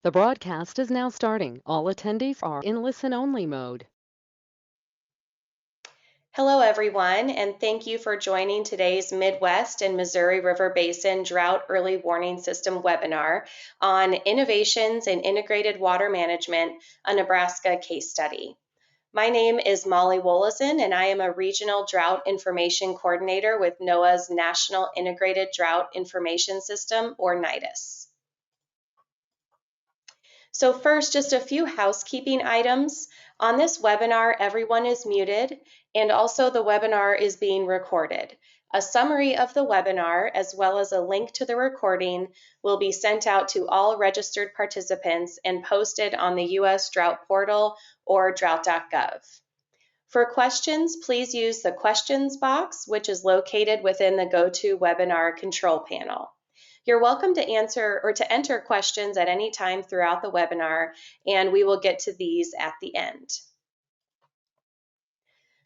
The broadcast is now starting. All attendees are in listen-only mode. Hello, everyone, and thank you for joining today's Midwest and Missouri River Basin Drought Early Warning System webinar on Innovations in Integrated Water Management, a Nebraska case study. My name is Molly Wolozin, and I am a Regional Drought Information Coordinator with NOAA's National Integrated Drought Information System, or NIDIS. So first, just a few housekeeping items. On this webinar, everyone is muted, and also the webinar is being recorded. A summary of the webinar, as well as a link to the recording, will be sent out to all registered participants and posted on the U.S. Drought portal or drought.gov. For questions, please use the questions box, which is located within the GoToWebinar control panel. You're welcome to answer or to enter questions at any time throughout the webinar, and we will get to these at the end.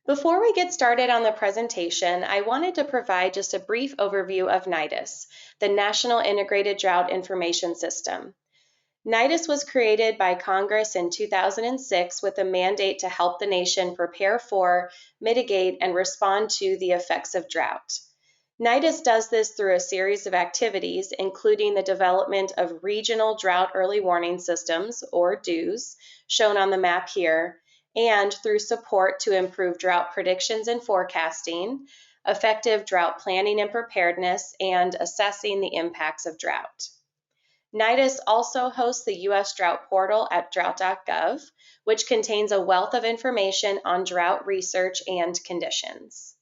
Before we get started on the presentation, I wanted to provide just a brief overview of NIDIS, the National Integrated Drought Information System. NIDIS was created by Congress in 2006 with a mandate to help the nation prepare for, mitigate, and respond to the effects of drought. NIDIS does this through a series of activities, including the development of regional drought early warning systems, or DEWs, shown on the map here, and through support to improve drought predictions and forecasting, effective drought planning and preparedness, and assessing the impacts of drought. NIDIS also hosts the U.S. Drought portal at drought.gov, which contains a wealth of information on drought research and conditions.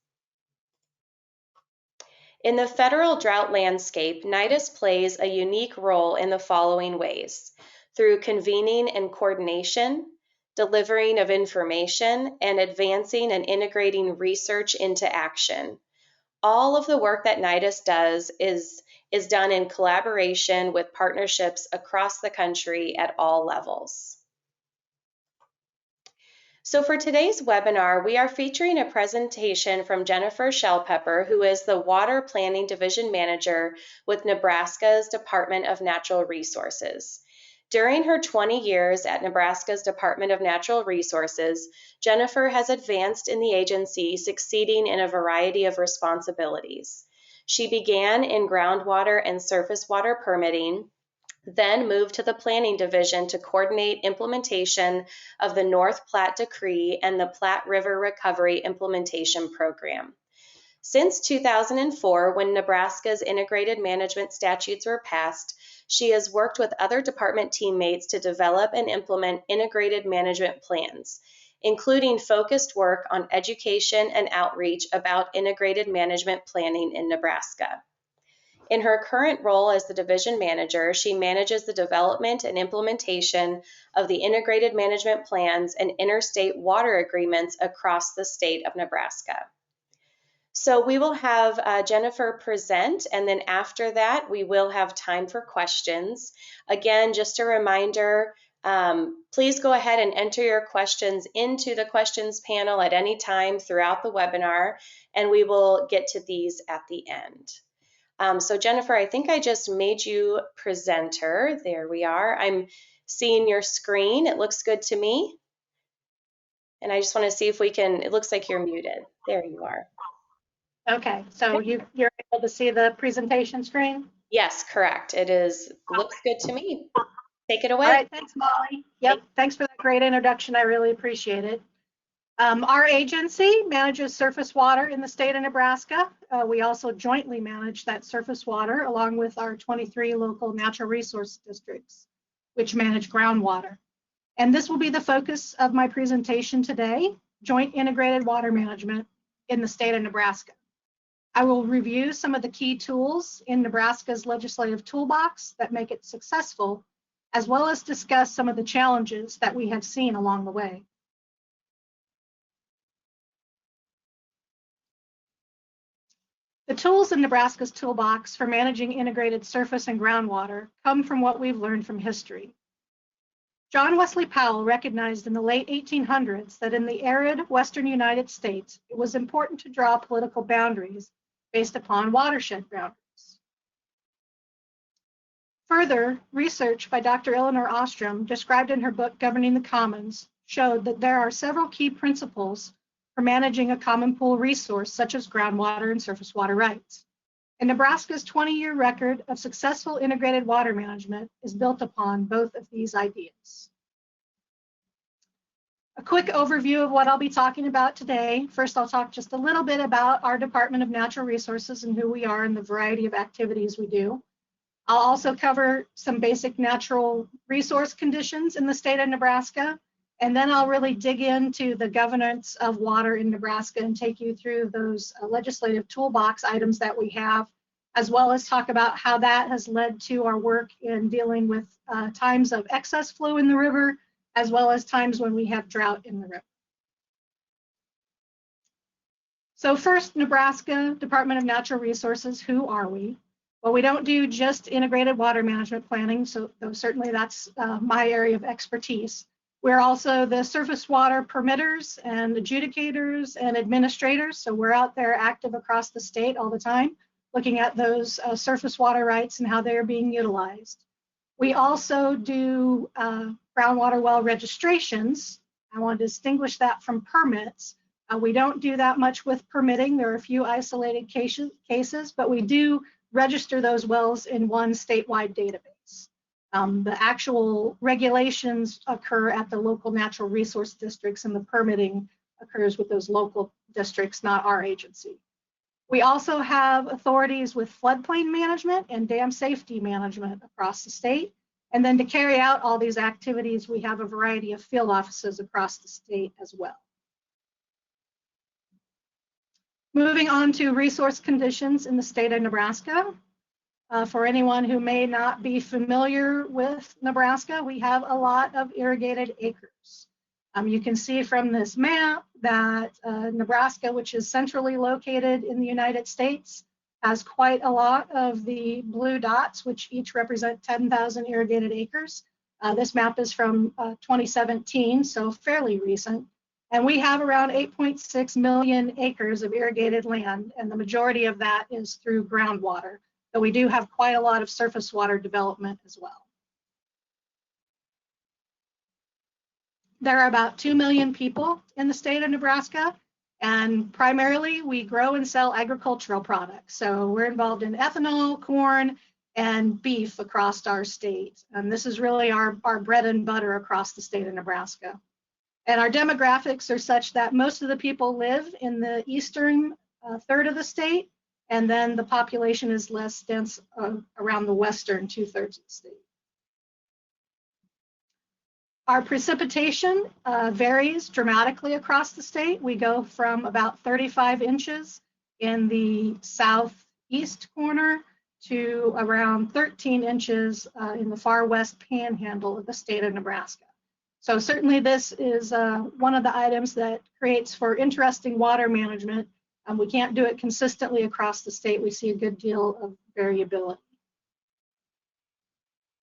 In the federal drought landscape, NIDIS plays a unique role in the following ways: through convening and coordination, delivering of information, and advancing and integrating research into action. All of the work that NIDIS does is done in collaboration with partnerships across the country at all levels. So for today's webinar, we are featuring a presentation from Jennifer Schellpeper, who is the Water Planning Division Manager with Nebraska's Department of Natural Resources. During her 20 years at Nebraska's Department of Natural Resources, Jennifer has advanced in the agency, succeeding in a variety of responsibilities. She began in groundwater and surface water permitting, then moved to the Planning Division to coordinate implementation of the North Platte Decree and the Platte River Recovery Implementation Program. Since 2004, when Nebraska's integrated management statutes were passed, she has worked with other department teammates to develop and implement integrated management plans, including focused work on education and outreach about integrated management planning in Nebraska. In her current role as the division manager, she manages the development and implementation of the integrated management plans and interstate water agreements across the state of Nebraska. So we will have Jennifer present, and then after that, we will have time for questions. Again, just a reminder, please go ahead and enter your questions into the questions panel at any time throughout the webinar, and we will get to these at the end. So Jennifer, I think I just made you presenter. There we are. I'm seeing your screen. It looks good to me. And I just want to see if we can, it looks like you're muted. There you are. Okay, so you're able to see the presentation screen? Yes, correct. It is, looks good to me. Take it away. All right, thanks, Molly. Yep, thanks for that great introduction. I really appreciate it. Our agency manages surface water in the state of Nebraska. We also jointly manage that surface water along with our 23 local natural resource districts, which manage groundwater. And this will be the focus of my presentation today: joint integrated water management in the state of Nebraska. I will review some of the key tools in Nebraska's legislative toolbox that make it successful, as well as discuss some of the challenges that we have seen along the way. The tools in Nebraska's toolbox for managing integrated surface and groundwater come from what we've learned from history. John Wesley Powell recognized in the late 1800s that in the arid western United States, it was important to draw political boundaries based upon watershed boundaries. Further, research by Dr. Eleanor Ostrom, described in her book Governing the Commons, showed that there are several key principles for managing a common pool resource such as groundwater and surface water rights. And Nebraska's 20-year record of successful integrated water management is built upon both of these ideas. A quick overview of what I'll be talking about today. First, I'll talk just a little bit about our Department of Natural Resources and who we are and the variety of activities we do. I'll also cover some basic natural resource conditions in the state of Nebraska, and then I'll really dig into the governance of water in Nebraska and take you through those legislative toolbox items that we have, as well as talk about how that has led to our work in dealing with times of excess flow in the river, as well as times when we have drought in the river. So first, Nebraska Department of Natural Resources, who are we? Well, we don't do just integrated water management planning, so though certainly that's my area of expertise. We're also the surface water permitters and adjudicators and administrators, so we're out there active across the state all the time, looking at those surface water rights and how they're being utilized. We also do groundwater well registrations. I want to distinguish that from permits. We don't do that much with permitting. There are a few isolated cases, but we do register those wells in one statewide database. The actual regulations occur at the local natural resource districts, and the permitting occurs with those local districts, not our agency. We also have authorities with floodplain management and dam safety management across the state. And then to carry out all these activities, we have a variety of field offices across the state as well. Moving on to resource conditions in the state of Nebraska. For anyone who may not be familiar with Nebraska, we have a lot of irrigated acres. You can see from this map that Nebraska, which is centrally located in the United States, has quite a lot of the blue dots, which each represent 10,000 irrigated acres. This map is from 2017, so fairly recent. And we have around 8.6 million acres of irrigated land, and the majority of that is through groundwater. But we do have quite a lot of surface water development as well. There are about 2 million people in the state of Nebraska, and primarily we grow and sell agricultural products. So we're involved in ethanol, corn, and beef across our state. And this is really our bread and butter across the state of Nebraska. And our demographics are such that most of the people live in the eastern third of the state, and then the population is less dense around the western 2/3 of the state. Our precipitation varies dramatically across the state. We go from about 35 inches in the southeast corner to around 13 inches in the far west panhandle of the state of Nebraska. So certainly this is one of the items that creates for interesting water management. We can't do it consistently across the state. We see a good deal of variability.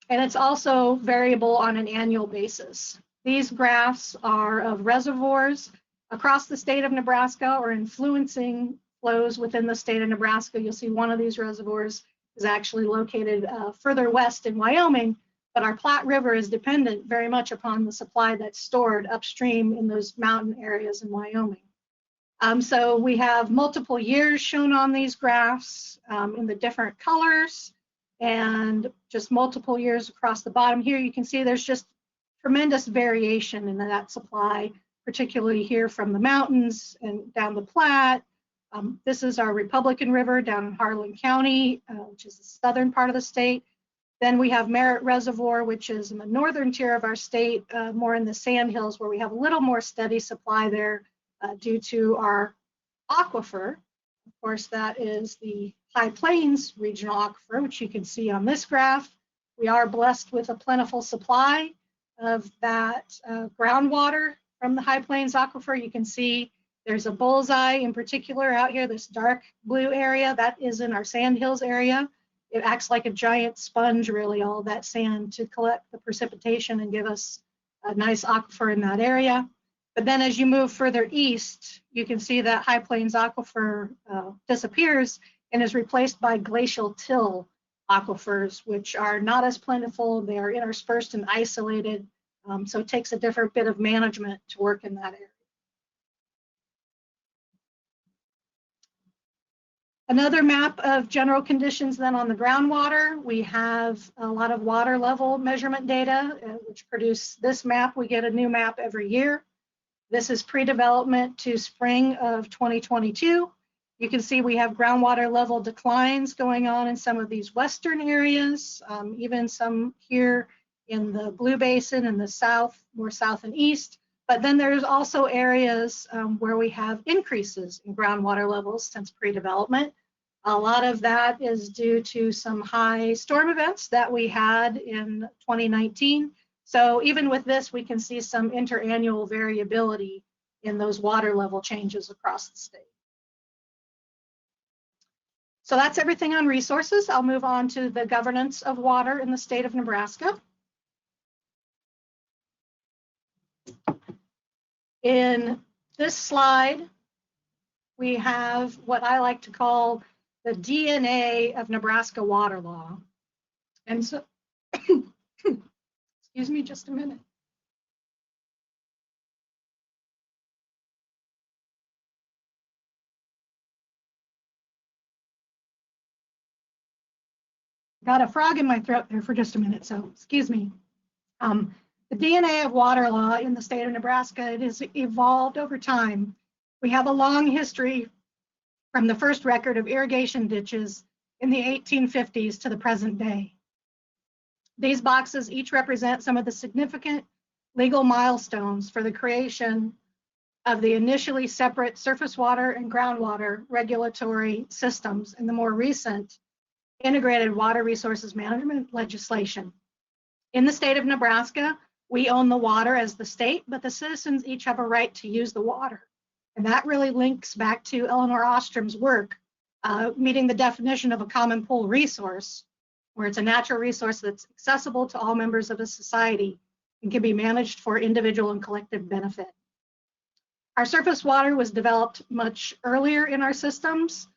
And it's also variable on an annual basis. These graphs are of reservoirs across the state of Nebraska or influencing flows within the state of Nebraska. You'll see one of these reservoirs is actually located further west in Wyoming, but our Platte River is dependent very much upon the supply that's stored upstream in those mountain areas in Wyoming. So we have multiple years shown on these graphs in the different colors, and just multiple years across the bottom here. You can see there's just tremendous variation in that supply, particularly here from the mountains and down the Platte. This is our Republican River down in Harlan County, which is the southern part of the state. Then we have Merritt Reservoir, which is in the northern tier of our state, more in the Sandhills, where we have a little more steady supply there due to our aquifer. Of course, that is the High Plains Regional Aquifer, which you can see on this graph. We are blessed with a plentiful supply of that groundwater from the High Plains Aquifer. You can see there's a bullseye in particular out here, this dark blue area, that is in our Sandhills area. It acts like a giant sponge, really, all that sand to collect the precipitation and give us a nice aquifer in that area. But then as you move further east, you can see that High Plains Aquifer disappears and is replaced by glacial till aquifers, which are not as plentiful. They are interspersed and isolated, so it takes a different bit of management to work in that area. Another map of general conditions then on the groundwater. We have a lot of water level measurement data, which produce this map. We get a new map every year. This is pre-development to spring of 2022. You can see we have groundwater level declines going on in some of these western areas, even some here in the Blue Basin in the south, more south and east. But then there's also areas where we have increases in groundwater levels since pre-development. A lot of that is due to some high storm events that we had in 2019. So even with this, we can see some interannual variability in those water level changes across the state. So that's everything on resources. I'll move on to the governance of water in the state of Nebraska. In this slide, we have what I like to call the DNA of Nebraska water law. And so, excuse me just a minute. Got a frog in my throat there for just a minute, so excuse me. The DNA of water law in the state of Nebraska, it has evolved over time. We have a long history from the first record of irrigation ditches in the 1850s to the present day. These boxes each represent some of the significant legal milestones for the creation of the initially separate surface water and groundwater regulatory systems in the more recent integrated water resources management legislation. In the state of Nebraska, we own the water as the state, but the citizens each have a right to use the water. And that really links back to Eleanor Ostrom's work, meeting the definition of a common pool resource, where it's a natural resource that's accessible to all members of a society and can be managed for individual and collective benefit. Our surface water was developed much earlier in our systems,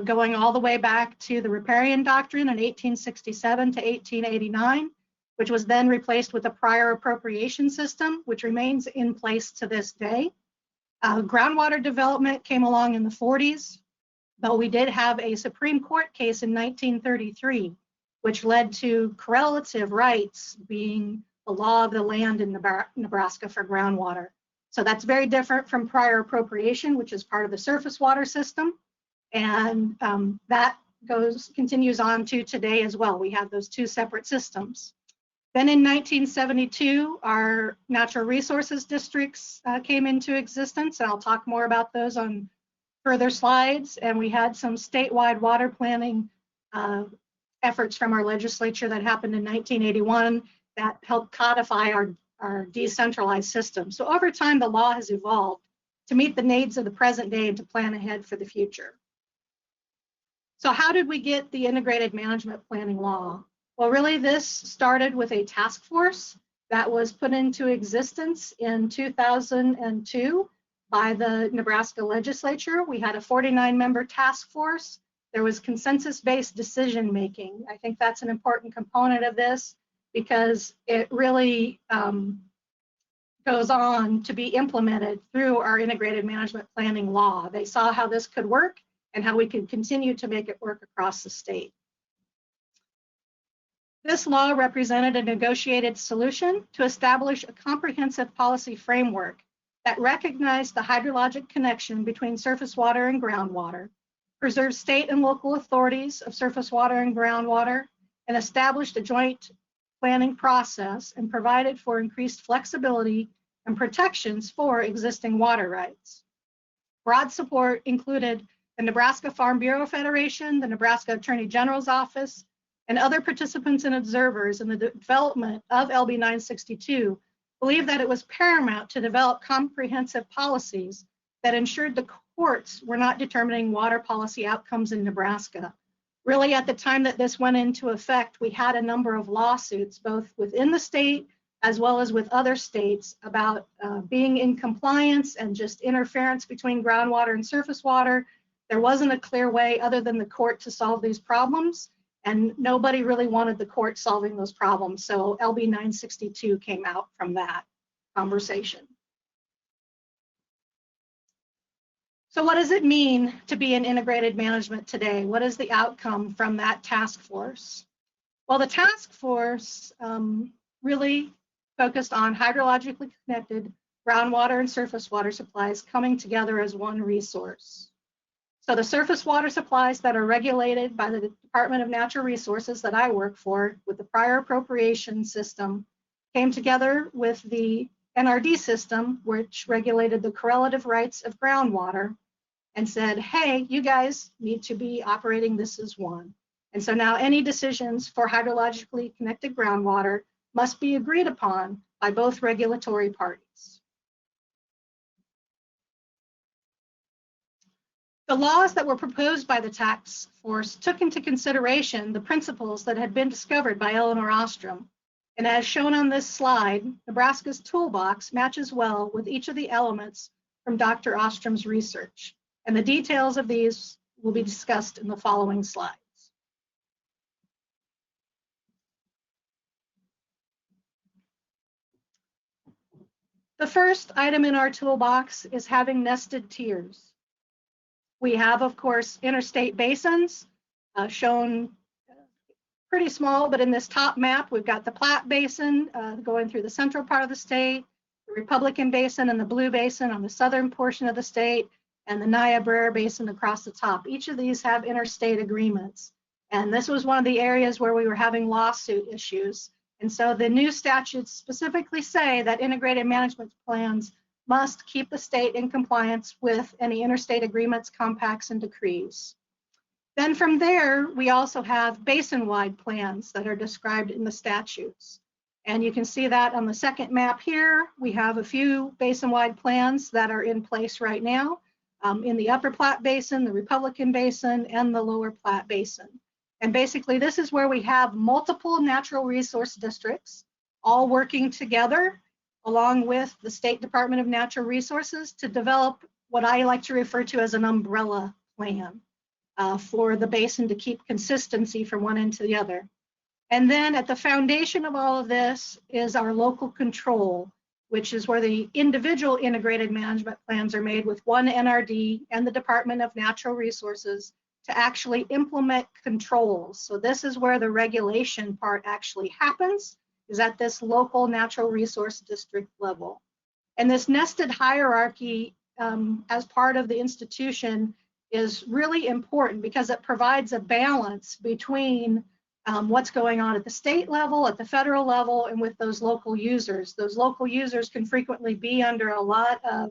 going all the way back to the riparian doctrine in 1867 to 1889, which was then replaced with a prior appropriation system, which remains in place to this day. Groundwater development came along in the 40s, but we did have a Supreme Court case in 1933, which led to correlative rights being the law of the land in Nebraska for groundwater. So that's very different from prior appropriation, which is part of the surface water system. And that continues on to today as well. We have those two separate systems. Then in 1972, our natural resources districts came into existence, and I'll talk more about those on further slides. And we had some statewide water planning efforts from our legislature that happened in 1981 that helped codify our decentralized system. So over time, the law has evolved to meet the needs of the present day and to plan ahead for the future. So how did we get the integrated management planning law? Well, really, this started with a task force that was put into existence in 2002 by the Nebraska legislature. We had a 49-member task force. There was consensus-based decision making. I think that's an important component of this because it really goes on to be implemented through our integrated management planning law. They saw how this could work and how we could continue to make it work across the state. This law represented a negotiated solution to establish a comprehensive policy framework that recognized the hydrologic connection between surface water and groundwater, preserved state and local authorities of surface water and groundwater, and established a joint planning process and provided for increased flexibility and protections for existing water rights. Broad support included the Nebraska Farm Bureau Federation, the Nebraska Attorney General's Office, and other participants and observers in the development of LB 962 believed that it was paramount to develop comprehensive policies that ensured the courts were not determining water policy outcomes in Nebraska. Really, at the time that this went into effect, we had a number of lawsuits, both within the state as well as with other states, about being in compliance and just interference between groundwater and surface water. There wasn't a clear way other than the court to solve these problems. And nobody really wanted the court solving those problems. So LB 962 came out from that conversation. So what does it mean to be in integrated management today? What is the outcome from that task force? Well, the task force really focused on hydrologically connected groundwater and surface water supplies coming together as one resource. So the surface water supplies that are regulated by the Department of Natural Resources that I work for with the prior appropriation system came together with the NRD system, which regulated the correlative rights of groundwater, and said, hey, you guys need to be operating this as one. And so now any decisions for hydrologically connected groundwater must be agreed upon by both regulatory parties. The laws that were proposed by the task force took into consideration the principles that had been discovered by Eleanor Ostrom. And as shown on this slide, Nebraska's toolbox matches well with each of the elements from Dr. Ostrom's research. And the details of these will be discussed in the following slides. The first item in our toolbox is having nested tiers. We have, of course, interstate basins shown pretty small, but in this top map, we've got the Platte Basin going through the central part of the state, the Republican Basin and the Blue Basin on the southern portion of the state, and the Niobrara Basin across the top. Each of these have interstate agreements. And this was one of the areas where we were having lawsuit issues. And so the new statutes specifically say that integrated management plans must keep the state in compliance with any interstate agreements, compacts, and decrees. Then from there, we also have basin-wide plans that are described in the statutes. And you can see that on the second map here. We have a few basin-wide plans that are in place right now in the Upper Platte Basin, the Republican Basin, and the Lower Platte Basin. And basically, this is where we have multiple natural resource districts all working together along with the State Department of Natural Resources to develop what I like to refer to as an umbrella plan for the basin to keep consistency from one end to the other. And then at the foundation of all of this is our local control, which is where the individual integrated management plans are made with one NRD and the Department of Natural Resources to actually implement controls. So this is where the regulation part actually happens, is at this local natural resource district level. And this nested hierarchy as part of the institution is really important because it provides a balance between what's going on at the state level, at the federal level, and with those local users. Those local users can frequently be under a lot of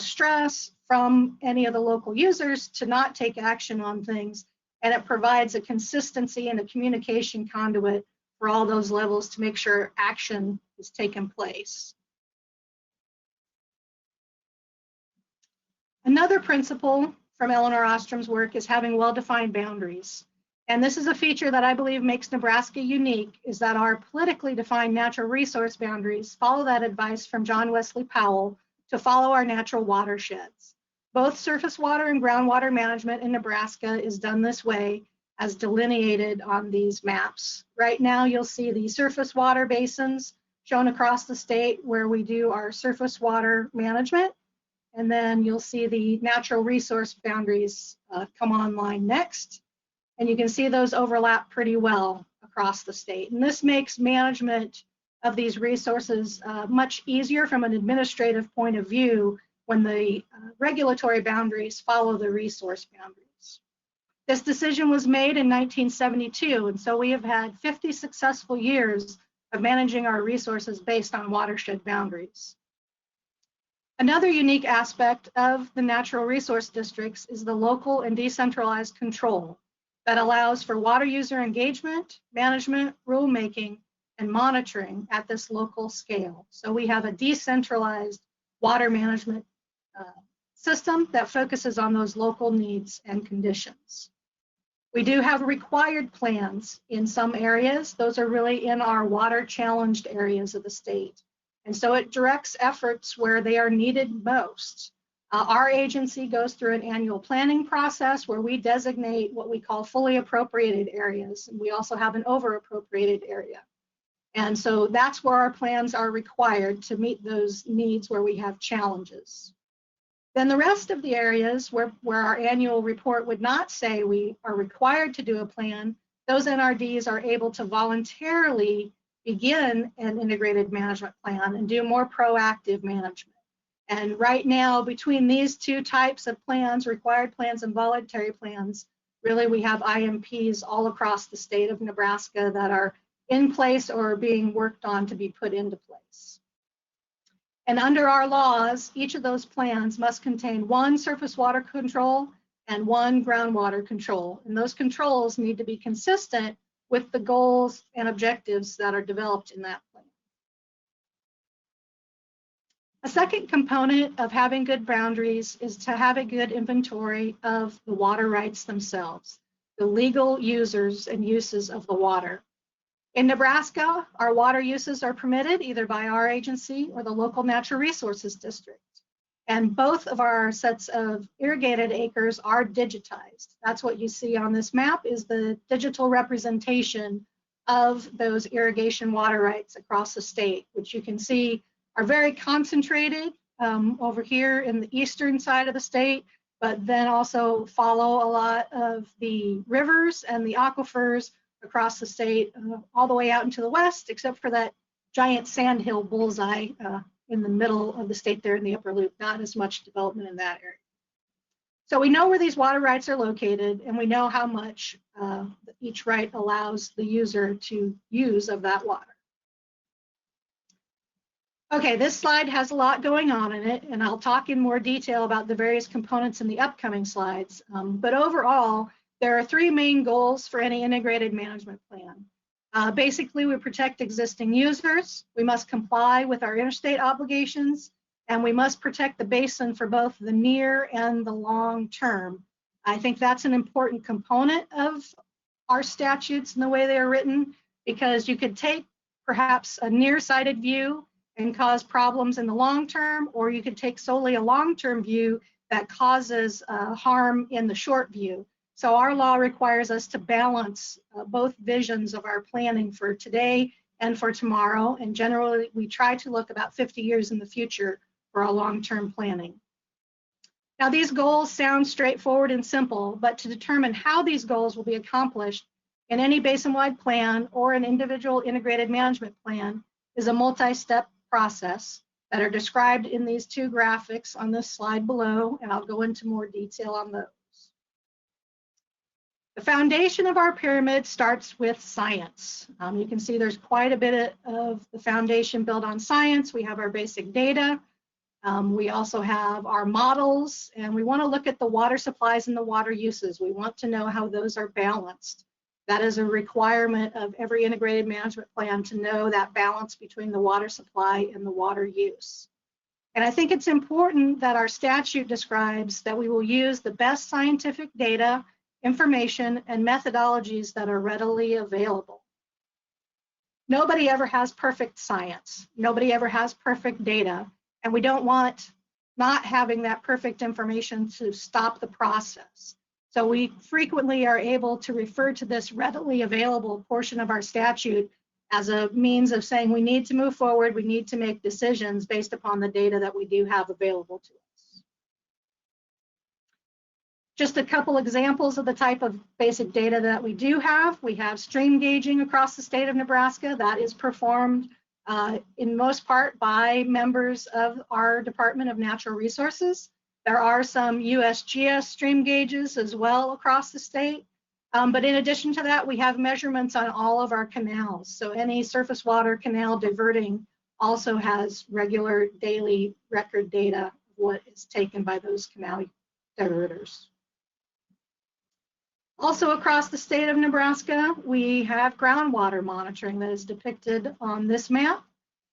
stress from any of the local users to not take action on things. And it provides a consistency and a communication conduit for all those levels to make sure action is taking place. Another principle from Eleanor Ostrom's work is having well-defined boundaries. And this is a feature that I believe makes Nebraska unique, is that our politically defined natural resource boundaries follow that advice from John Wesley Powell to follow our natural watersheds. Both surface water and groundwater management in Nebraska is done this way as delineated on these maps. Right now, you'll see the surface water basins shown across the state where we do our surface water management. And then you'll see the natural resource boundaries come online next. And you can see those overlap pretty well across the state. And this makes management of these resources much easier from an administrative point of view when the regulatory boundaries follow the resource boundaries. This decision was made in 1972, and so we have had 50 successful years of managing our resources based on watershed boundaries. Another unique aspect of the natural resource districts is the local and decentralized control that allows for water user engagement, management, rulemaking, and monitoring at this local scale. So we have a decentralized water management system that focuses on those local needs and conditions. We do have required plans in some areas. Those are really in our water challenged areas of the state. And so it directs efforts where they are needed most. Our agency goes through an annual planning process where we designate what we call fully appropriated areas. And we also have an over appropriated area. And so that's where our plans are required to meet those needs where we have challenges. Then the rest of the areas where our annual report would not say we are required to do a plan, those NRDs are able to voluntarily begin an integrated management plan and do more proactive management. And right now, between these two types of plans, required plans and voluntary plans, really we have IMPs all across the state of Nebraska that are in place or being worked on to be put into place. And under our laws, each of those plans must contain one surface water control and one groundwater control. And those controls need to be consistent with the goals and objectives that are developed in that plan. A second component of having good boundaries is to have a good inventory of the water rights themselves, the legal users and uses of the water. In Nebraska, our water uses are permitted either by our agency or the local natural resources district. And both of our sets of irrigated acres are digitized. That's what you see on this map is the digital representation of those irrigation water rights across the state, which you can see are very concentrated over here in the eastern side of the state, but then also follow a lot of the rivers and the aquifers across the state, all the way out into the west, except for that giant sandhill bullseye in the middle of the state there in the upper loop. Not as much development in that area. So we know where these water rights are located, and we know how much each right allows the user to use of that water. Okay, this slide has a lot going on in it, and I'll talk in more detail about the various components in the upcoming slides. But overall, there are three main goals for any integrated management plan. Basically, we protect existing users, we must comply with our interstate obligations, and we must protect the basin for both the near and the long term. I think that's an important component of our statutes and the way they are written, because you could take perhaps a nearsighted view and cause problems in the long term, or you could take solely a long-term view that causes harm in the short view. So our law requires us to balance both visions of our planning for today and for tomorrow. And generally, we try to look about 50 years in the future for our long-term planning. Now, these goals sound straightforward and simple, but to determine how these goals will be accomplished in any basin-wide plan or an individual integrated management plan is a multi-step process that are described in these two graphics on this slide below, and I'll go into more detail on those. The foundation of our pyramid starts with science. You can see there's quite a bit of the foundation built on science. We have our basic data. We also have our models, and we want to look at the water supplies and the water uses. We want to know how those are balanced. That is a requirement of every integrated management plan, to know that balance between the water supply and the water use. And I think it's important that our statute describes that we will use the best scientific data, information, and methodologies that are readily available. Nobody ever has perfect science. Nobody ever has perfect data. And we don't want not having that perfect information to stop the process. So we frequently are able to refer to this readily available portion of our statute as a means of saying we need to move forward, we need to make decisions based upon the data that we do have available to us. Just a couple examples of the type of basic data that we do have. We have stream gauging across the state of Nebraska that is performed in most part by members of our Department of Natural Resources. There are some USGS stream gauges as well across the state. But in addition to that, we have measurements on all of our canals. So any surface water canal diverting also has regular daily record data of what is taken by those canal diverters. Also across the state of Nebraska, we have groundwater monitoring that is depicted on this map.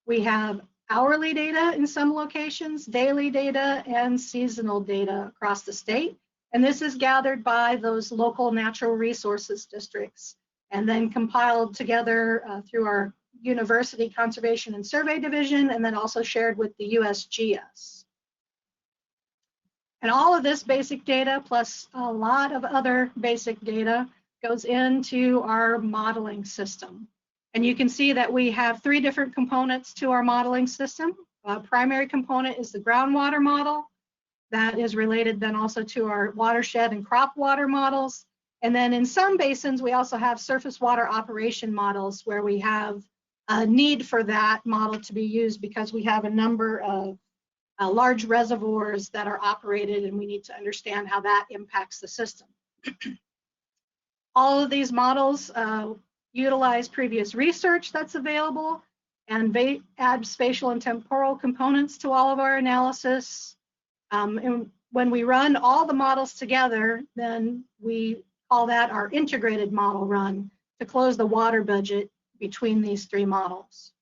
We have hourly data in some locations, daily data, and seasonal data across the state. And this is gathered by those local natural resources districts and then compiled together through our University Conservation and Survey Division, and then also shared with the USGS. And all of this basic data, plus a lot of other basic data, goes into our modeling system. And you can see that we have 3 different components to our modeling system. Primary component is the groundwater model. That is related then also to our watershed and crop water models. And then in some basins, we also have surface water operation models where we have a need for that model to be used because we have a number of large reservoirs that are operated, and we need to understand how that impacts the system. All of these models utilize previous research that's available and add spatial and temporal components to all of our analysis. And when we run all the models together, then we call that our integrated model run to close the water budget between these 3 models.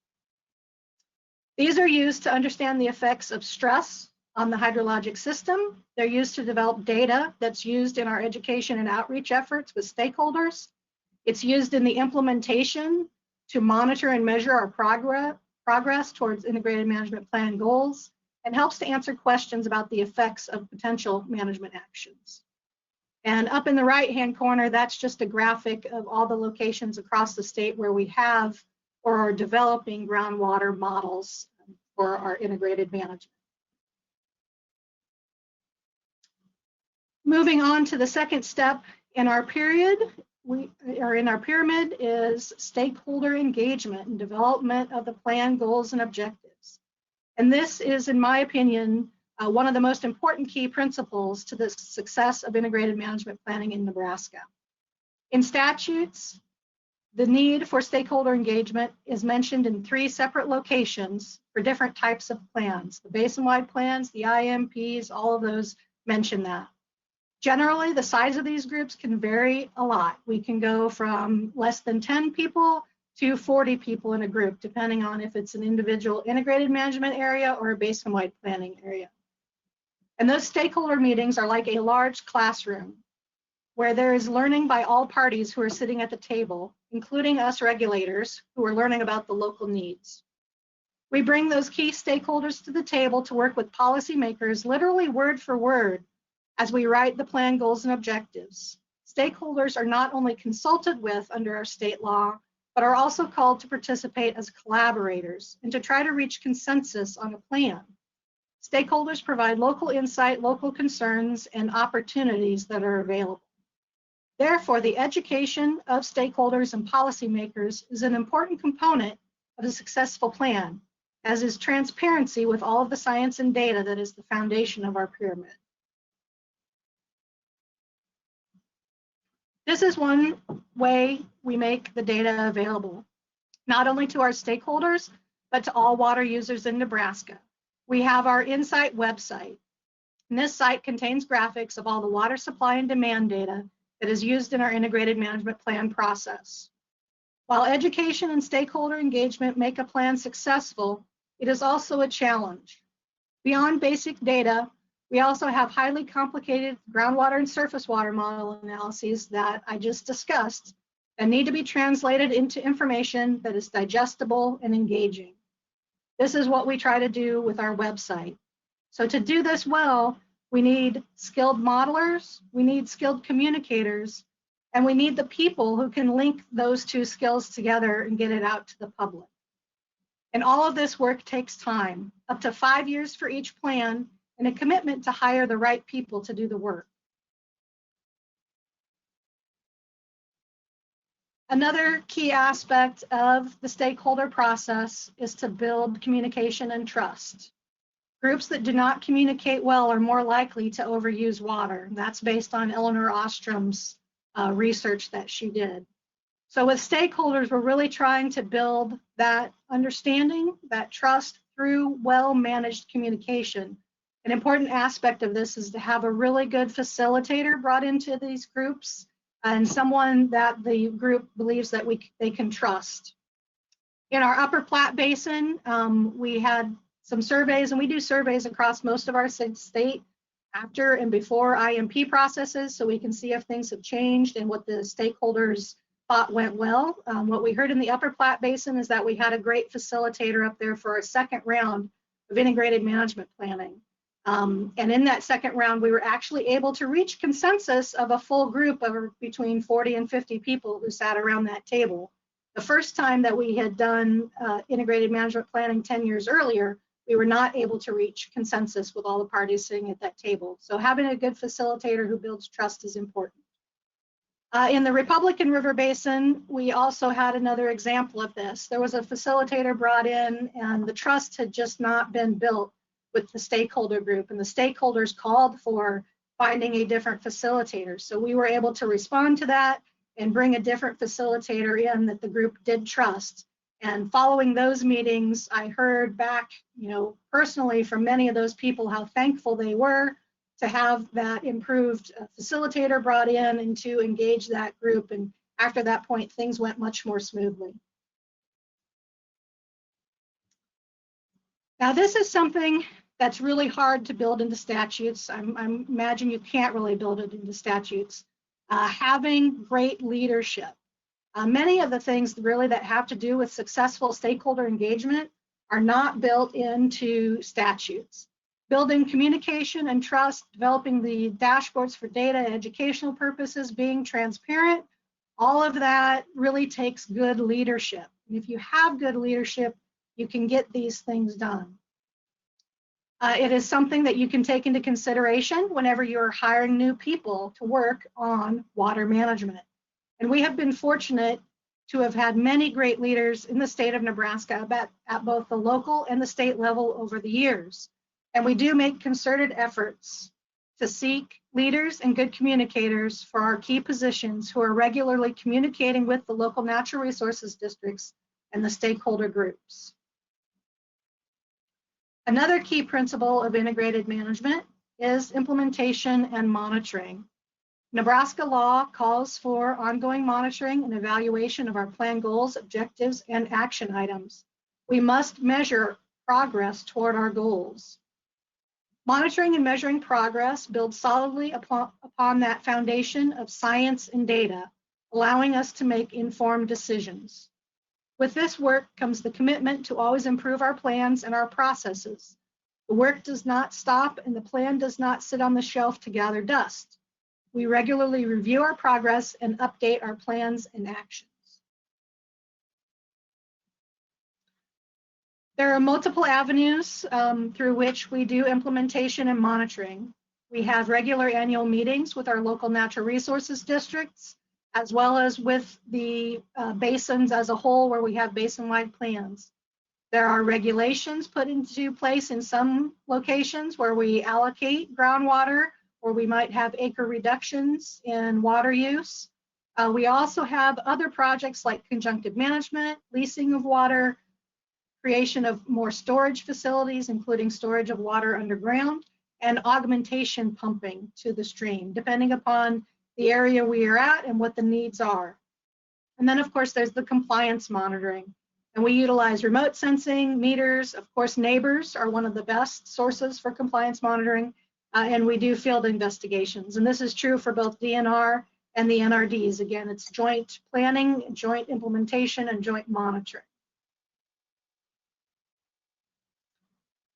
These are used to understand the effects of stress on the hydrologic system. They're used to develop data that's used in our education and outreach efforts with stakeholders. It's used in the implementation to monitor and measure our progress towards integrated management plan goals, and helps to answer questions about the effects of potential management actions. And up in the right-hand corner, that's just a graphic of all the locations across the state where we have or are developing groundwater models for our integrated management. Moving on to the second step in our pyramid is stakeholder engagement and development of the plan, goals, and objectives. And this is, in my opinion, one of the most important key principles to the success of integrated management planning in Nebraska. In statutes, the need for stakeholder engagement is mentioned in 3 separate locations for different types of plans. The basin-wide plans, the IMPs, all of those mention that. Generally, the size of these groups can vary a lot. We can go from less than 10 people to 40 people in a group, depending on if it's an individual integrated management area or a basin-wide planning area. And those stakeholder meetings are like a large classroom where there is learning by all parties who are sitting at the table, including us regulators who are learning about the local needs. We bring those key stakeholders to the table to work with policymakers, literally word for word, as we write the plan, goals, and objectives. Stakeholders are not only consulted with under our state law, but are also called to participate as collaborators and to try to reach consensus on a plan. Stakeholders provide local insight, local concerns, and opportunities that are available. Therefore, the education of stakeholders and policymakers is an important component of a successful plan, as is transparency with all of the science and data that is the foundation of our pyramid. This is one way we make the data available, not only to our stakeholders, but to all water users in Nebraska. We have our Insight website. And this site contains graphics of all the water supply and demand data that is used in our integrated management plan process. While education and stakeholder engagement make a plan successful, it is also a challenge. Beyond basic data, we also have highly complicated groundwater and surface water model analyses that I just discussed that need to be translated into information that is digestible and engaging. This is what we try to do with our website. So to do this well, we need skilled modelers, we need skilled communicators, and we need the people who can link those 2 skills together and get it out to the public. And all of this work takes time, up to 5 years for each plan, and a commitment to hire the right people to do the work. Another key aspect of the stakeholder process is to build communication and trust. Groups that do not communicate well are more likely to overuse water. That's based on Eleanor Ostrom's research that she did. So with stakeholders, we're really trying to build that understanding, that trust through well-managed communication. An important aspect of this is to have a really good facilitator brought into these groups and someone that the group believes that they can trust. In our Upper Platte Basin, we had some surveys, and we do surveys across most of our state after and before IMP processes, so we can see if things have changed and what the stakeholders thought went well. What we heard in the Upper Platte Basin is that we had a great facilitator up there for our second round of integrated management planning. And in that second round, we were actually able to reach consensus of a full group of between 40 and 50 people who sat around that table. The first time that we had done integrated management planning 10 years earlier, we were not able to reach consensus with all the parties sitting at that table. So having a good facilitator who builds trust is important. In the Republican River Basin, we also had another example of this. There was a facilitator brought in, and the trust had just not been built with the stakeholder group, and the stakeholders called for finding a different facilitator. So we were able to respond to that and bring a different facilitator in that the group did trust. And following those meetings, I heard back, personally from many of those people how thankful they were to have that improved facilitator brought in and to engage that group. And after that point, things went much more smoothly. Now, this is something that's really hard to build into statutes. I imagine you can't really build it into statutes. Having great leadership. Many of the things really that have to do with successful stakeholder engagement are not built into statutes. Building communication and trust, developing the dashboards for data, educational purposes, being transparent, all of that really takes good leadership. And if you have good leadership, you can get these things done. It is something that you can take into consideration whenever you're hiring new people to work on water management. And we have been fortunate to have had many great leaders in the state of Nebraska at both the local and the state level over the years. And we do make concerted efforts to seek leaders and good communicators for our key positions who are regularly communicating with the local natural resources districts and the stakeholder groups. Another key principle of integrated management is implementation and monitoring. Nebraska law calls for ongoing monitoring and evaluation of our plan goals, objectives, and action items. We must measure progress toward our goals. Monitoring and measuring progress builds solidly upon that foundation of science and data, allowing us to make informed decisions. With this work comes the commitment to always improve our plans and our processes. The work does not stop and the plan does not sit on the shelf to gather dust. We regularly review our progress and update our plans and actions. There are multiple avenues through which we do implementation and monitoring. We have regular annual meetings with our local natural resources districts, as well as with the basins as a whole, where we have basin-wide plans. There are regulations put into place in some locations where we allocate groundwater, or we might have acre reductions in water use. We also have other projects like conjunctive management, leasing of water, creation of more storage facilities, including storage of water underground, and augmentation pumping to the stream, depending upon the area we are at and what the needs are. And then, of course, there's the compliance monitoring. And we utilize remote sensing, meters. Of course, neighbors are one of the best sources for compliance monitoring. And we do field investigations. And this is true for both DNR and the NRDs. Again, it's joint planning, joint implementation, and joint monitoring.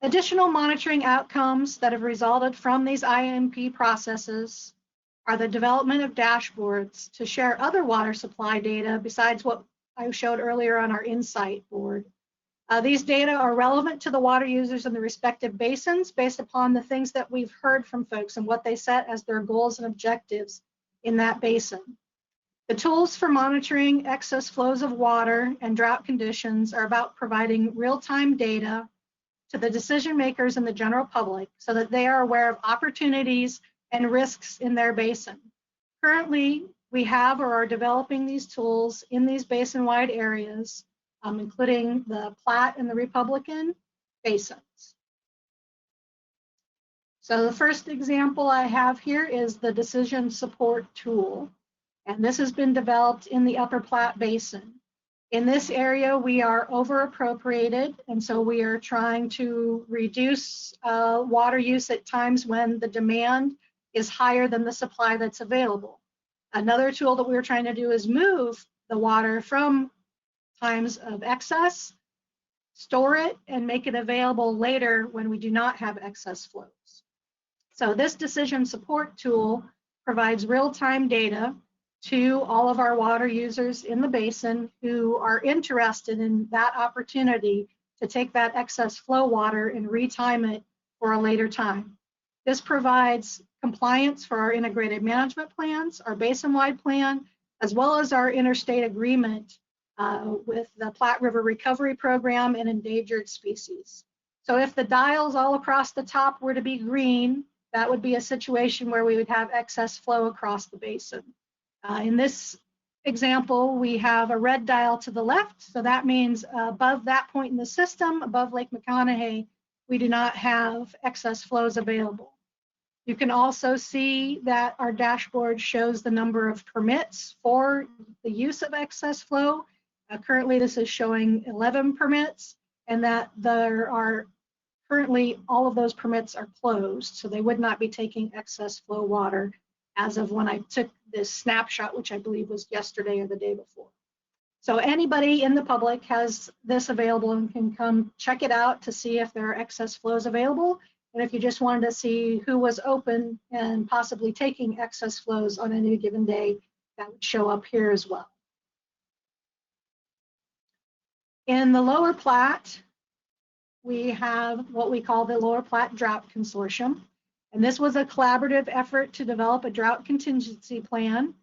Additional monitoring outcomes that have resulted from these IMP processes are the development of dashboards to share other water supply data besides what I showed earlier on our Insight board. These data are relevant to the water users in the respective basins based upon the things that we've heard from folks and what they set as their goals and objectives in that basin. The tools for monitoring excess flows of water and drought conditions are about providing real-time data to the decision makers and the general public so that they are aware of opportunities and risks in their basin. Currently, we have or are developing these tools in these basin-wide areas, including the Platte and the Republican basins. So the first example I have here is the decision support tool. And this has been developed in the Upper Platte Basin. In this area, we are over appropriated, and so we are trying to reduce water use at times when the demand is higher than the supply that's available. Another tool that we're trying to do is move the water from times of excess store it, and make it available later when we do not have excess flows. So this decision support tool provides real-time data to all of our water users in the basin who are interested in that opportunity to take that excess flow water and retime it for a later time. This provides compliance for our integrated management plans, our basin-wide plan, as well as our interstate agreement with the Platte River Recovery Program and endangered species. So if the dials all across the top were to be green, that would be a situation where we would have excess flow across the basin. In this example, we have a red dial to the left, so that means above that point in the system, above Lake McConaughey, we do not have excess flows available. You can also see that our dashboard shows the number of permits for the use of excess flow. Currently, this is showing 11 permits, and that there are currently all of those permits are closed, so they would not be taking excess flow water as of when I took this snapshot, which I believe was yesterday or the day before. So anybody in the public has this available and can come check it out to see if there are excess flows available. And if you just wanted to see who was open and possibly taking excess flows on any given day, that would show up here as well. In the Lower Platte, we have what we call the Lower Platte Drought Consortium. And this was a collaborative effort to develop a drought contingency plan,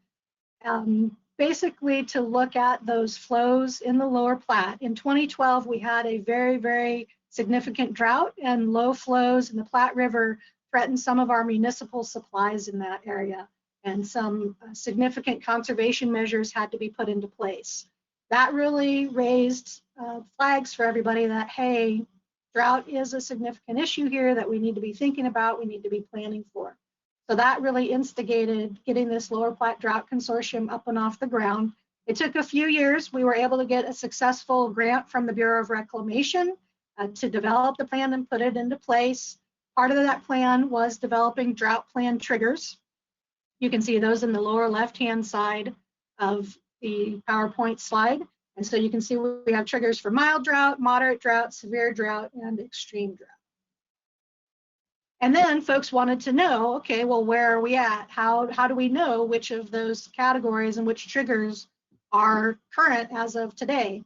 basically to look at those flows in the Lower Platte. In 2012, we had a very, very significant drought, and low flows in the Platte River threatened some of our municipal supplies in that area. And some significant conservation measures had to be put into place. That really raised flags for everybody that, hey, drought is a significant issue here that we need to be thinking about, we need to be planning for. So that really instigated getting this Lower Platte Drought Consortium up and off the ground. It took a few years. We were able to get a successful grant from the Bureau of Reclamation to develop the plan and put it into place. Part of that plan was developing drought plan triggers. You can see those in the lower left-hand side of the PowerPoint slide. And so you can see we have triggers for mild drought, moderate drought, severe drought, and extreme drought. And then folks wanted to know, okay, well, where are we at? How do we know which of those categories and which triggers are current as of today?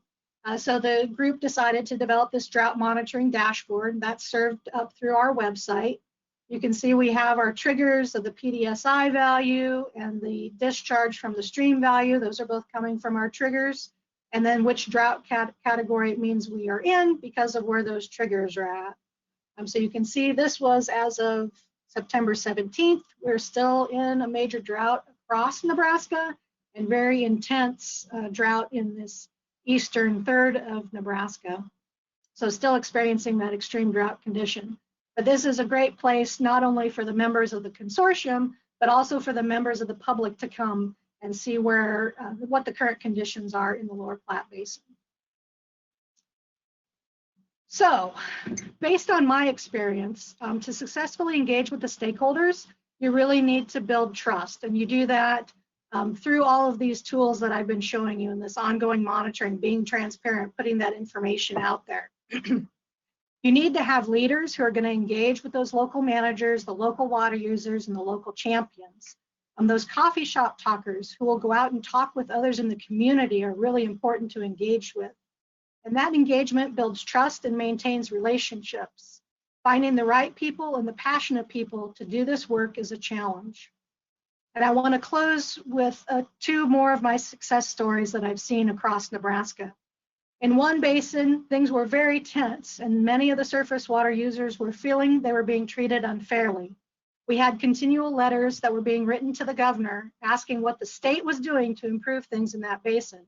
So the group decided to develop this drought monitoring dashboard that's served up through our website. You can see we have our triggers of the PDSI value and the discharge from the stream value. Those are both coming from our triggers. And then which drought category it means we are in because of where those triggers are at. So you can see this was as of September 17th. We're still in a major drought across Nebraska and very intense drought in this eastern third of Nebraska. So still experiencing that extreme drought condition. But this is a great place not only for the members of the consortium, but also for the members of the public to come and see where what the current conditions are in the Lower Platte Basin. So, based on my experience, to successfully engage with the stakeholders, you really need to build trust, and you do that through all of these tools that I've been showing you in this ongoing monitoring, being transparent, putting that information out there. You need to have leaders who are going to engage with those local managers, the local water users, and the local champions. Those coffee shop talkers who will go out and talk with others in the community are really important to engage with. And that engagement builds trust and maintains relationships. Finding the right people and the passionate people to do this work is a challenge. And I want to close with two more of my success stories that I've seen across Nebraska. In one basin, things were very tense, and many of the surface water users were feeling they were being treated unfairly. We had continual letters that were being written to the governor asking what the state was doing to improve things in that basin.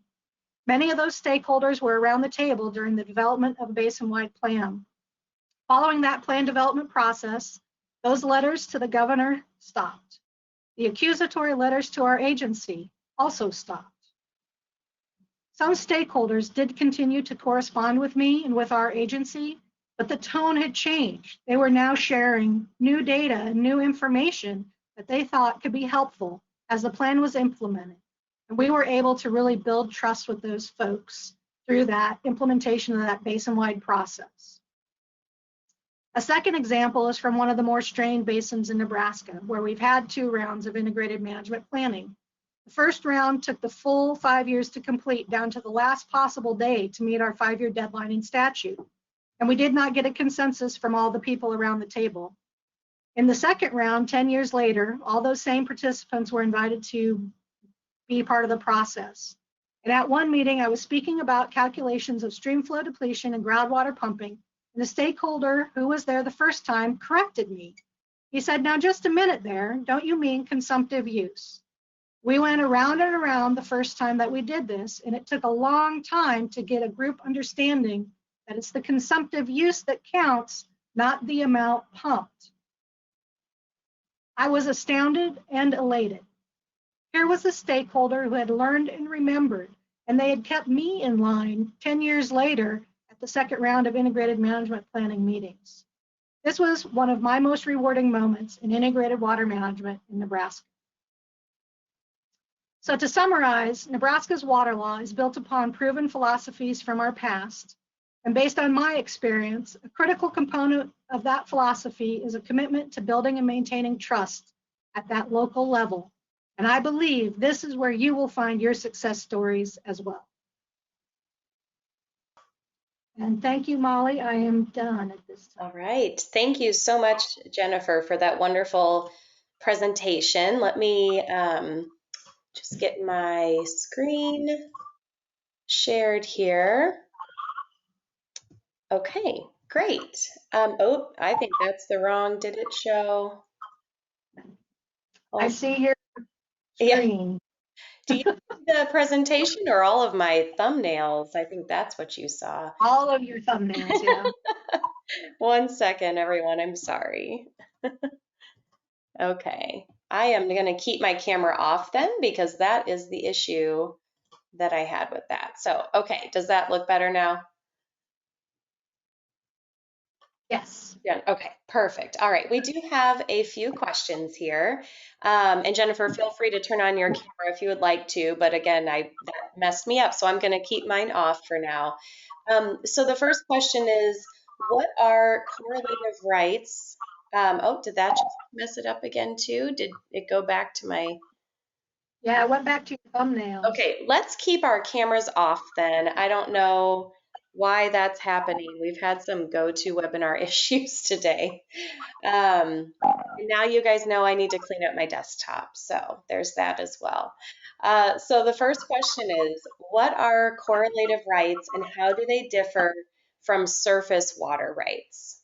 Many of those stakeholders were around the table during the development of a basin-wide plan. Following that plan development process, those letters to the governor stopped. The accusatory letters to our agency also stopped. Some stakeholders did continue to correspond with me and with our agency, but the tone had changed. They were now sharing new data and new information that they thought could be helpful as the plan was implemented. And we were able to really build trust with those folks. through that implementation of that basin-wide process. A second example is from one of the more strained basins in Nebraska, where we've had 2 rounds of integrated management planning. The first round took the full 5 years to complete, down to the last possible day to meet our 5-year deadline in statute. And we did not get a consensus from all the people around the table. In the second round, 10 years later, all those same participants were invited to be part of the process. And at one meeting, I was speaking about calculations of stream flow depletion and groundwater pumping, and the stakeholder who was there the first time corrected me. He said, "Now just a minute there, don't you mean consumptive use?" We went around and around the first time that we did this, and it took a long time to get a group understanding that it's the consumptive use that counts, not the amount pumped. I was astounded and elated. Here was a stakeholder who had learned and remembered, and they had kept me in line 10 years later at the second round of integrated management planning meetings. This was one of my most rewarding moments in integrated water management in Nebraska. So to summarize, Nebraska's water law is built upon proven philosophies from our past. And based on my experience, a critical component of that philosophy is a commitment to building and maintaining trust at that local level. And I believe this is where you will find your success stories as well. And thank you, Molly. I am done at this time. All right. Thank you so much, Jennifer, for that wonderful presentation. Let me just get my screen shared here. Okay, great. Oh, I think that's the wrong, did it show? I see your Yeah. screen. Do you see the presentation or all of my thumbnails? I think that's what you saw. All of your thumbnails, yeah. 1 second, everyone. I'm sorry. Okay. I am going to keep my camera off then, because that is the issue that I had with that. So, okay. Does that look better now? Yes. Yeah, okay, perfect. All right, we do have a few questions here. And Jennifer, feel free to turn on your camera if you would like to, but again, that messed me up, so I'm going to keep mine off for now. So the first question is, what are correlative rights? Oh, did that just mess it up again too? Did it go back to my... Yeah, I went back to your thumbnails. Okay, let's keep our cameras off then. I don't know why that's happening. We've had some GoToWebinar issues today. And now you guys know I need to clean up my desktop. So there's that as well. So the first question is, what are correlative rights and how do they differ from surface water rights?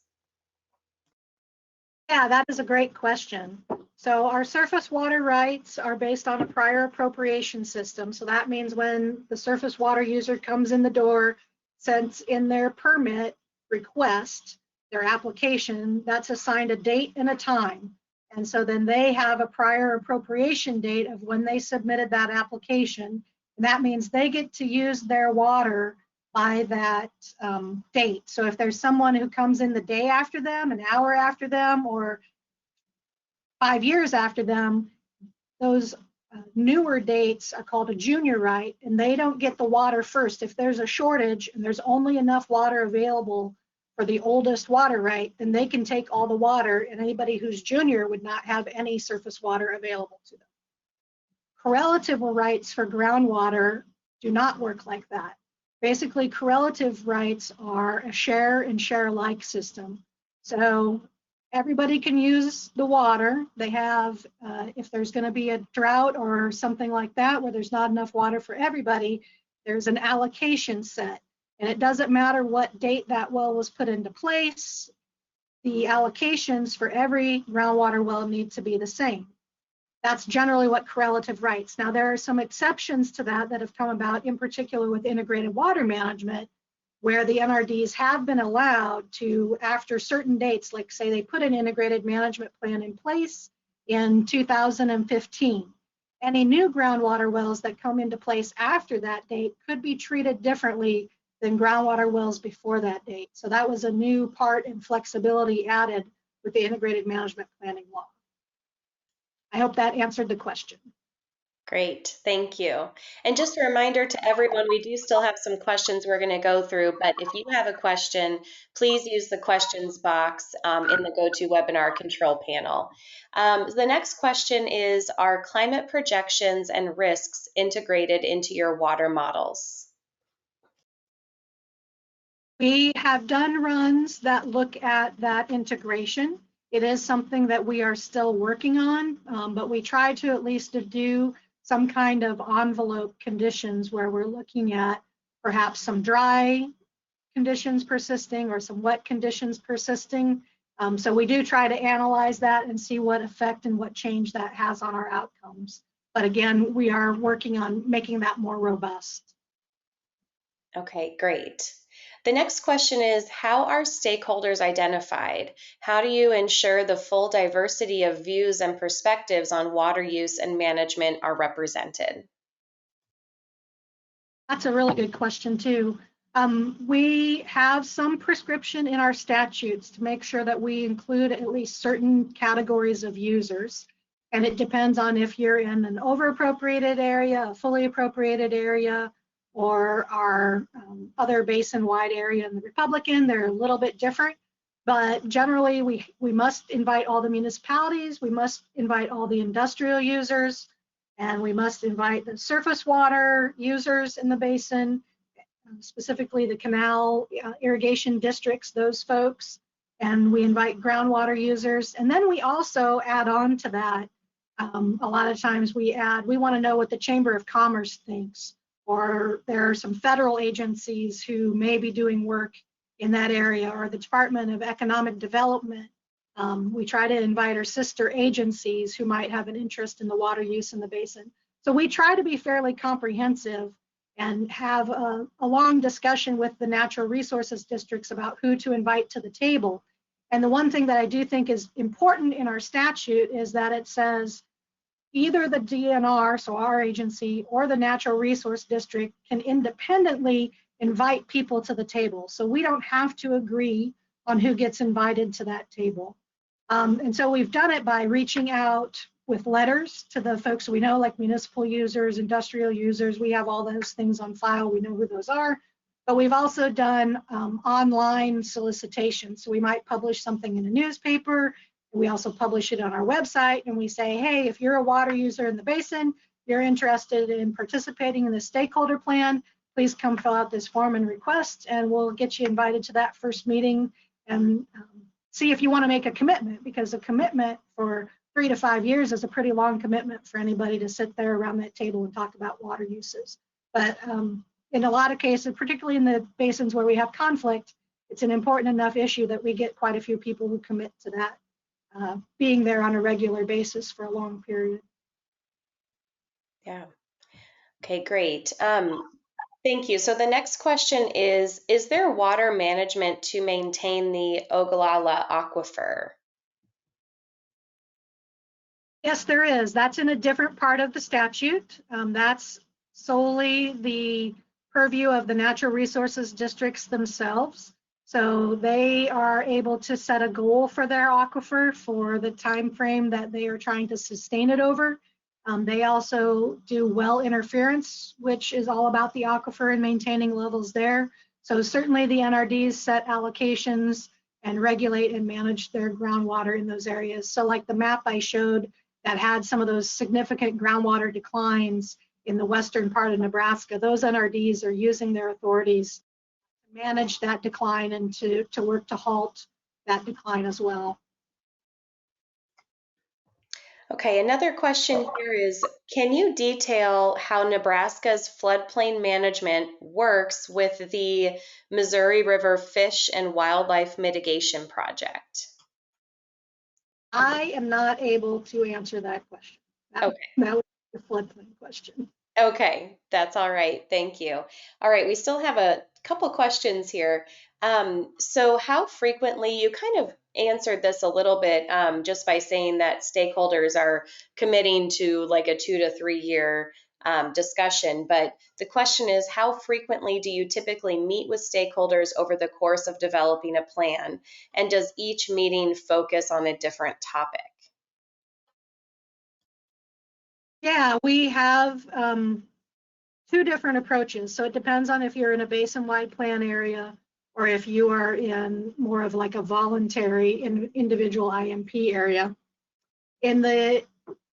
Yeah, that is a great question. So our surface water rights are based on a prior appropriation system. So that means when the surface water user comes in the door, sends in their permit request, their application, that's assigned a date and a time. And so then they have a prior appropriation date of when they submitted that application. And that means they get to use their water by that date. So if there's someone who comes in the day after them, an hour after them, or 5 years after them, those newer dates are called a junior right, and they don't get the water first. If there's a shortage and there's only enough water available for the oldest water right, then they can take all the water, and anybody who's junior would not have any surface water available to them. Correlative rights for groundwater do not work like that. Basically, correlative rights are a share and share alike system. So everybody can use the water. They have, if there's going to be a drought or something like that where there's not enough water for everybody, there's an allocation set. And it doesn't matter what date that well was put into place, the allocations for every groundwater well need to be the same. That's generally what correlative rights. Now, there are some exceptions to that that have come about, in particular with integrated water management, where the NRDs have been allowed to, after certain dates, like say they put an integrated management plan in place in 2015. Any new groundwater wells that come into place after that date could be treated differently than groundwater wells before that date. So that was a new part and flexibility added with the integrated management planning law. I hope that answered the question. Great, thank you. And just a reminder to everyone, we do still have some questions we're going to go through, but if you have a question, please use the questions box in the GoToWebinar control panel. The next question is, are climate projections and risks integrated into your water models? We have done runs that look at that integration. It is something that we are still working on, but we try to at least to do some kind of envelope conditions where we're looking at perhaps some dry conditions persisting or some wet conditions persisting. So we do try to analyze that and see what effect and what change that has on our outcomes. But again, we are working on making that more robust. Okay, great. The next question is, how are stakeholders identified? How do you ensure the full diversity of views and perspectives on water use and management are represented? That's a really good question too. We have some prescription in our statutes to make sure that we include at least certain categories of users. And it depends on if you're in an over-appropriated area, a fully appropriated area, or our other basin-wide area in the Republican. They're a little bit different, but generally we must invite all the municipalities, we must invite all the industrial users, and we must invite the surface water users in the basin, specifically the canal irrigation districts, those folks, and we invite groundwater users. And then we also add on to that, a lot of times we want to know what the Chamber of Commerce thinks, or there are some federal agencies who may be doing work in that area, or the Department of Economic Development. We try to invite our sister agencies who might have an interest in the water use in the basin. So we try to be fairly comprehensive and have a long discussion with the natural resources districts about who to invite to the table. And the one thing that I do think is important in our statute is that it says either the DNR, so our agency, or the natural resource district can independently invite people to the table. So we don't have to agree on who gets invited to that table. And so we've done it by reaching out with letters to the folks we know, like municipal users, industrial users. We have all those things on file. We know who those are. But we've also done online solicitations. So we might publish something in a newspaper. We also publish it on our website, and we say, hey, if you're a water user in the basin, you're interested in participating in the stakeholder plan, please come fill out this form and request, and we'll get you invited to that first meeting and see if you want to make a commitment, because a commitment for 3 to 5 years is a pretty long commitment for anybody to sit there around that table and talk about water uses. But in a lot of cases, particularly in the basins where we have conflict, it's an important enough issue that we get quite a few people who commit to that, being there on a regular basis for a long period. Yeah. Okay, great. Thank you. So the next question is there water management to maintain the Ogallala aquifer? Yes, there is. That's in a different part of the statute. That's solely the purview of the natural resources districts themselves. So they are able to set a goal for their aquifer for the time frame that they are trying to sustain it over. They also do well interference, which is all about the aquifer and maintaining levels there. So certainly the NRDs set allocations and regulate and manage their groundwater in those areas. So like the map I showed that had some of those significant groundwater declines in the western part of Nebraska, those NRDs are using their authorities to manage that decline and to work to halt that decline as well. Okay, another question here is, can you detail how Nebraska's floodplain management works with the Missouri River Fish and Wildlife Mitigation Project? I am not able to answer that question. That was the floodplain question. Okay, that's all right. Thank you. All right, we still have a couple questions here. So how frequently, you kind of answered this a little bit just by saying that stakeholders are committing to like a 2 to 3 year discussion, but the question is, how frequently do you typically meet with stakeholders over the course of developing a plan? And does each meeting focus on a different topic? Yeah, we have two different approaches. So it depends on if you're in a basin-wide plan area or if you are in more of like a voluntary individual IMP area. In the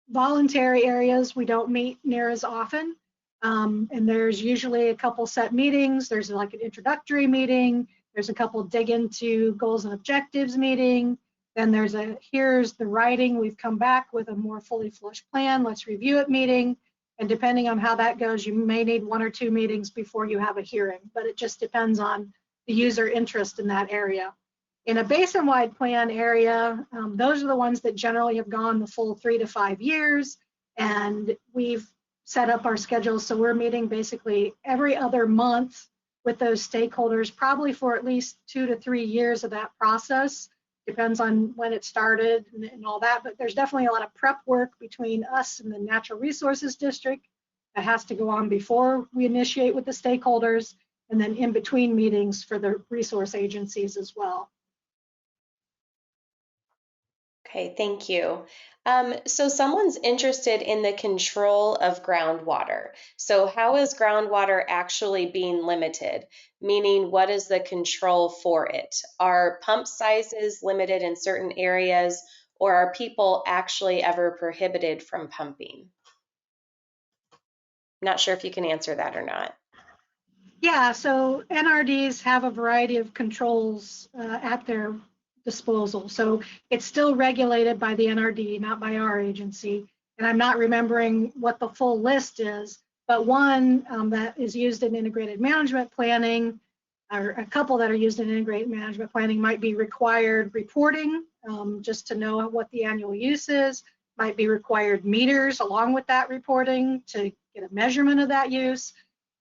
voluntary areas, we don't meet near as often. And there's usually a couple set meetings. There's like an introductory meeting. There's a couple dig into goals and objectives meeting. Then there's a here's the writing. We've come back with a more fully fleshed plan. Let's review it meeting. And depending on how that goes, you may need 1 or 2 meetings before you have a hearing, but it just depends on the user interest in that area. In a basin-wide plan area, those are the ones that generally have gone the full 3 to 5 years, and we've set up our schedules so we're meeting basically every other month with those stakeholders, probably for at least 2 to 3 years of that process. Depends on when it started and all that, but there's definitely a lot of prep work between us and the Natural Resources District that has to go on before we initiate with the stakeholders, and then in between meetings for the resource agencies as well. Okay, thank you. So someone's interested in the control of groundwater. So how is groundwater actually being limited? Meaning, what is the control for it? Are pump sizes limited in certain areas, or are people actually ever prohibited from pumping? I'm not sure if you can answer that or not. Yeah, so NRDs have a variety of controls at their disposal. So it's still regulated by the NRD, not by our agency. And I'm not remembering what the full list is, but one that is used in integrated management planning, or a couple that are used in integrated management planning, might be required reporting, just to know what the annual use is, might be required meters along with that reporting to get a measurement of that use.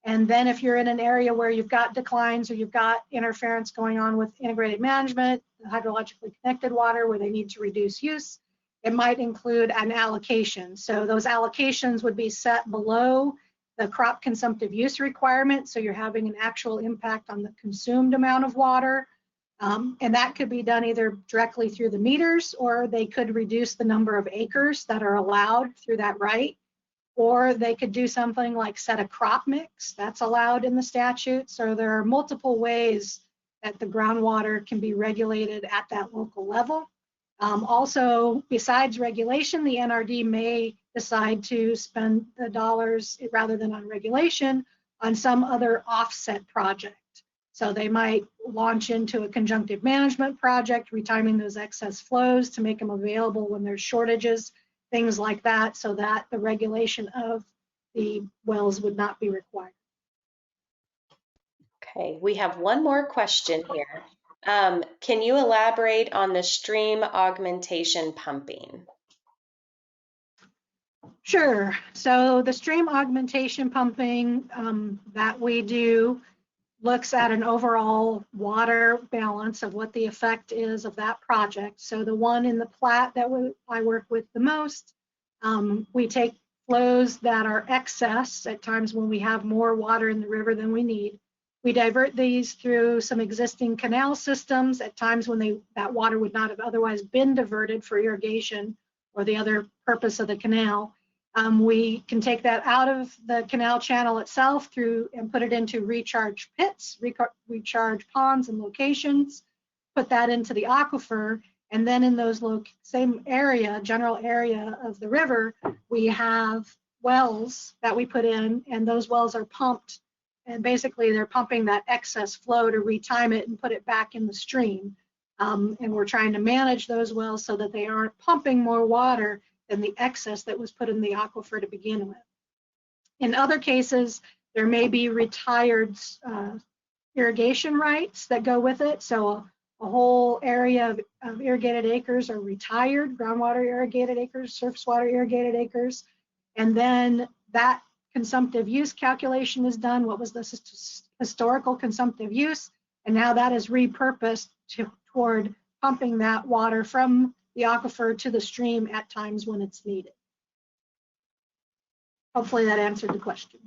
And then if you're in an area where you've got declines or you've got interference going on with integrated management, hydrologically connected water where they need to reduce use, it might include an allocation. So those allocations would be set below the crop consumptive use requirement. So you're having an actual impact on the consumed amount of water. And that could be done either directly through the meters, or they could reduce the number of acres that are allowed through that right. Or they could do something like set a crop mix that's allowed in the statute. So there are multiple ways that the groundwater can be regulated at that local level. Also, besides regulation, the NRD may decide to spend the dollars rather than on regulation on some other offset project. So they might launch into a conjunctive management project, retiming those excess flows to make them available when there's shortages, things like that, so that the regulation of the wells would not be required. Okay, we have one more question here. Can you elaborate on the stream augmentation pumping? Sure. So the stream augmentation pumping that we do looks at an overall water balance of what the effect is of that project. So the one in the Platte that I work with the most, we take flows that are excess at times when we have more water in the river than we need. We divert these through some existing canal systems at times when that water would not have otherwise been diverted for irrigation or the other purpose of the canal. We can take that out of the canal channel itself and put it into recharge pits, recharge ponds and locations, put that into the aquifer, and then in those same area, general area of the river, we have wells that we put in, and those wells are pumped, and basically they're pumping that excess flow to retime it and put it back in the stream. And we're trying to manage those wells so that they aren't pumping more water than the excess that was put in the aquifer to begin with. In other cases, there may be retired irrigation rights that go with it. So a whole area of irrigated acres are retired, groundwater irrigated acres, surface water irrigated acres. And then that consumptive use calculation is done. What was the historical consumptive use? And now that is repurposed toward pumping that water from the aquifer to the stream at times when it's needed. Hopefully that answered the question.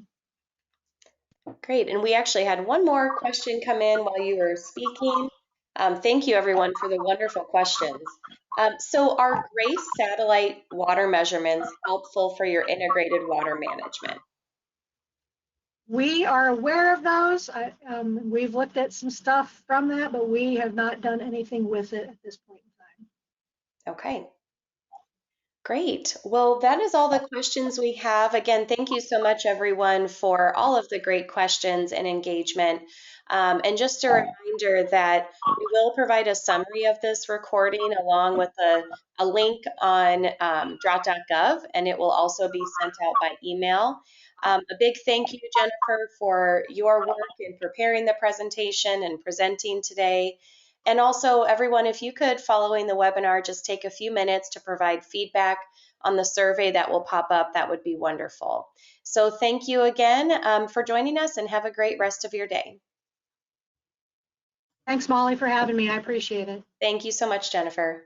Great, and we actually had one more question come in while you were speaking. Thank you everyone for the wonderful questions. So are GRACE satellite water measurements helpful for your integrated water management? We are aware of those. We've looked at some stuff from that, but we have not done anything with it at this point in time. Okay. Great. Well, that is all the questions we have. Again, thank you so much, everyone, for all of the great questions and engagement. And just a reminder that we will provide a summary of this recording along with a link on drought.gov, and it will also be sent out by email. A big thank you, Jennifer, for your work in preparing the presentation and presenting today. And also, everyone, if you could, following the webinar, just take a few minutes to provide feedback on the survey that will pop up, that would be wonderful. So thank you again for joining us, and have a great rest of your day. Thanks, Molly, for having me. I appreciate it. Thank you so much, Jennifer.